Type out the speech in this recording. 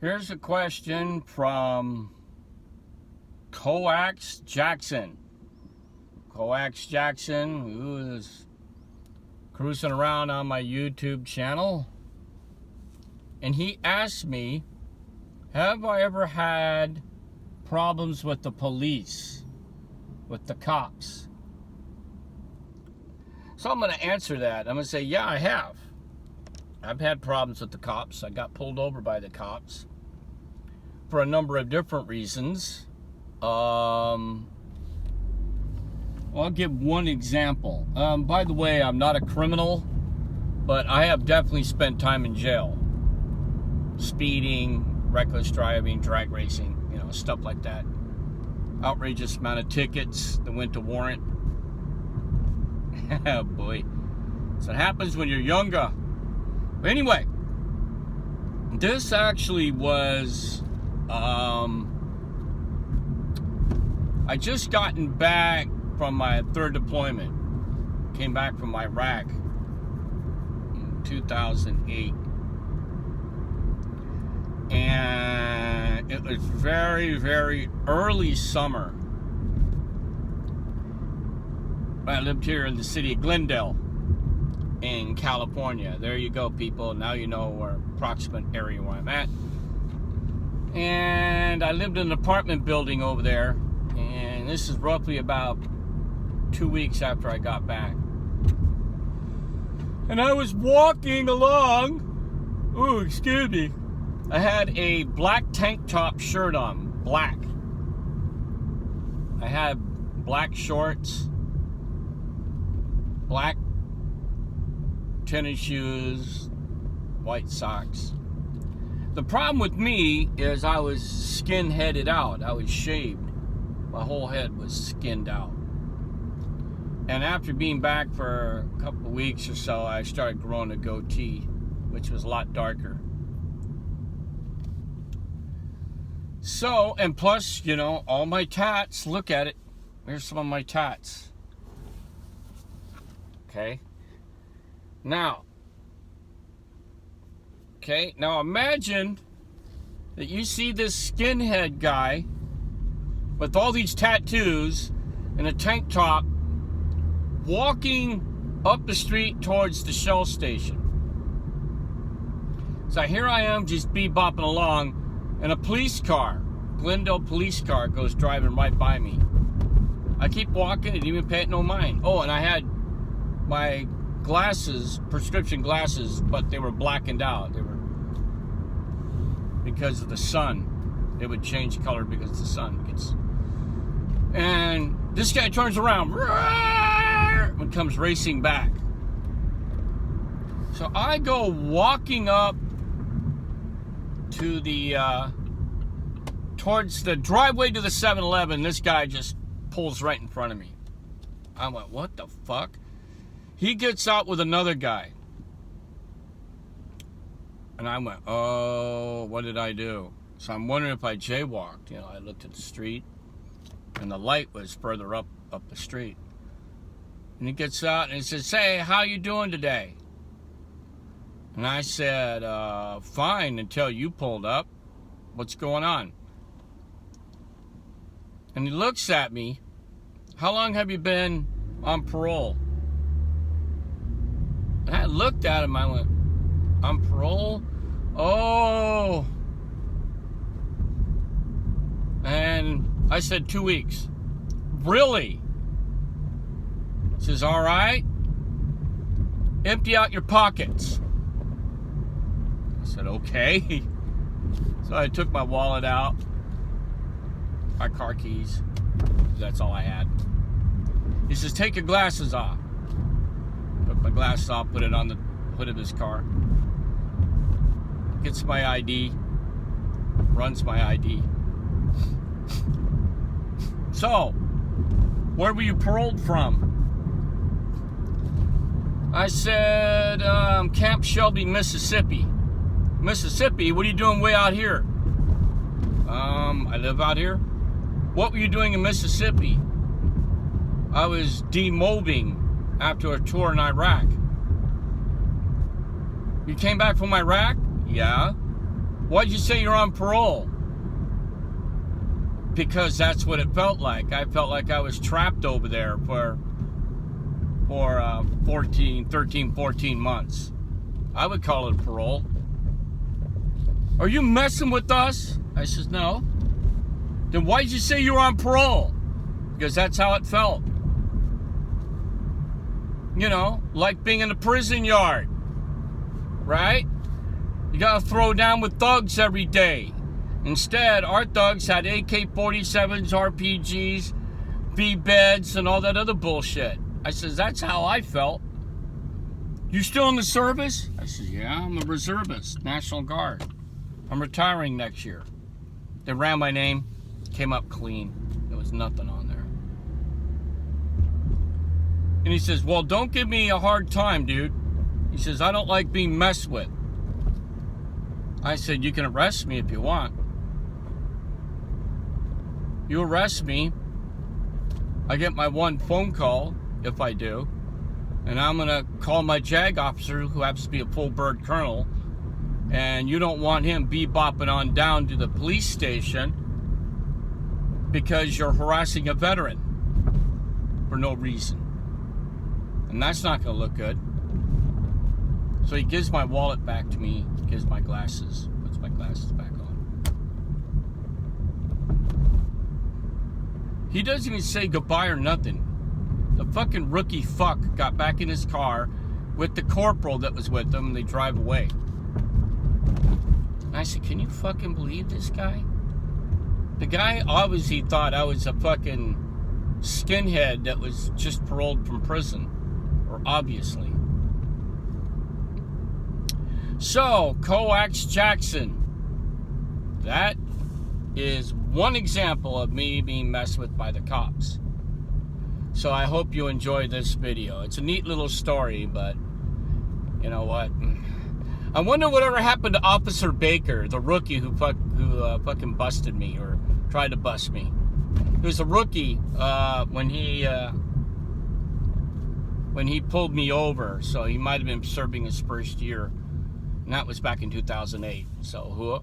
Here's a question from Coax Jackson. Coax Jackson, who is cruising around on my YouTube channel. And he asked me, have I ever had problems with the police, with the cops? So I'm going to answer that. I'm going to say, yeah, I have. I've had problems with the cops. I got pulled over by the cops for a number of different reasons. Well, I'll give one example. By the way, I'm not a criminal, but I have definitely spent time in jail. Speeding, reckless driving, drag racing, stuff like that. Outrageous amount of tickets that went to warrant. Oh boy. So it happens when you're younger. But anyway, this actually was, I just gotten back from my third deployment. Came back from Iraq in 2008. And it was very, very early summer. I lived here in the city of Glendale in California. There you go, people. Now you know where approximate area where I'm at. And I lived in an apartment building over there. And this is roughly about 2 weeks after I got back. And I was walking along. Ooh, excuse me. I had a black tank top shirt on. Black. I had black shorts. Black tennis shoes. White socks. The problem with me is I was skin-headed out. I was shaved. My whole head was skinned out. And after being back for a couple of weeks or so, I started growing a goatee, which was a lot darker. So, and plus, all my tats, look at it. Here's some of my tats. Okay. Now imagine that you see this skinhead guy with all these tattoos and a tank top walking up the street towards the Shell station. So here I am just bebopping along, and a police car, Glendale police car, goes driving right by me. I keep walking and didn't even pay it no mind. Oh, and I had my glasses, prescription glasses, but they were blackened out. They were because of the sun. They would change color because the sun gets. And this guy turns around and comes racing back. So I go walking up to the towards the driveway to the 7-Eleven. This guy just pulls right in front of me. I went, what the fuck? He gets out with another guy. And I went, oh, what did I do? So I'm wondering if I jaywalked. I looked at the street, and the light was further up the street. And he gets out and he says, hey, how you doing today? And I said, fine, until you pulled up. What's going on? And he looks at me. How long have you been on parole? And I looked at him. I went, on parole? Oh. And I said, 2 weeks. Really? He says, all right. Empty out your pockets. I said, okay. So I took my wallet out, my car keys. That's all I had. He says, take your glasses off. Took my glasses off, put it on the hood of his car. Gets my ID, runs my ID. So, where were you paroled from? I said, Camp Shelby, Mississippi. Mississippi? What are you doing way out here? I live out here. What were you doing in Mississippi? I was demobbing after a tour in Iraq. You came back from Iraq? Yeah. Why'd you say you're on parole? Because that's what it felt like. I felt like I was trapped over there for 13, 14 months. I would call it parole. Are you messing with us? I says, no. Then why'd you say you were on parole? Because that's how it felt. You know, like being in a prison yard. Right? You gotta throw down with thugs every day. Instead, our thugs had AK-47s, RPGs, B-beds, and all that other bullshit. I says, that's how I felt. You still in the service? I says, yeah, I'm a reservist, National Guard. I'm retiring next year. They ran my name, came up clean. There was nothing on there. And he says, well, don't give me a hard time, dude. He says, I don't like being messed with. I said, you can arrest me if you want. You arrest me, I get my one phone call, if I do, and I'm going to call my JAG officer, who happens to be a full bird colonel, and you don't want him bebopping on down to the police station because you're harassing a veteran for no reason. And that's not going to look good. So he gives my wallet back to me, gives my glasses, puts my glasses back on. He doesn't even say goodbye or nothing. The fucking rookie fuck got back in his car with the corporal that was with him, and they drive away. And I said, can you fucking believe this guy? The guy obviously thought I was a fucking skinhead that was just paroled from prison. Or obviously. So, Coax Jackson. That is one example of me being messed with by the cops. So I hope you enjoy this video. It's a neat little story, but you know what? I wonder whatever happened to Officer Baker, the rookie who fucking busted me or tried to bust me. He was a rookie when he pulled me over, so he might have been serving his first year, and that was back in 2008. So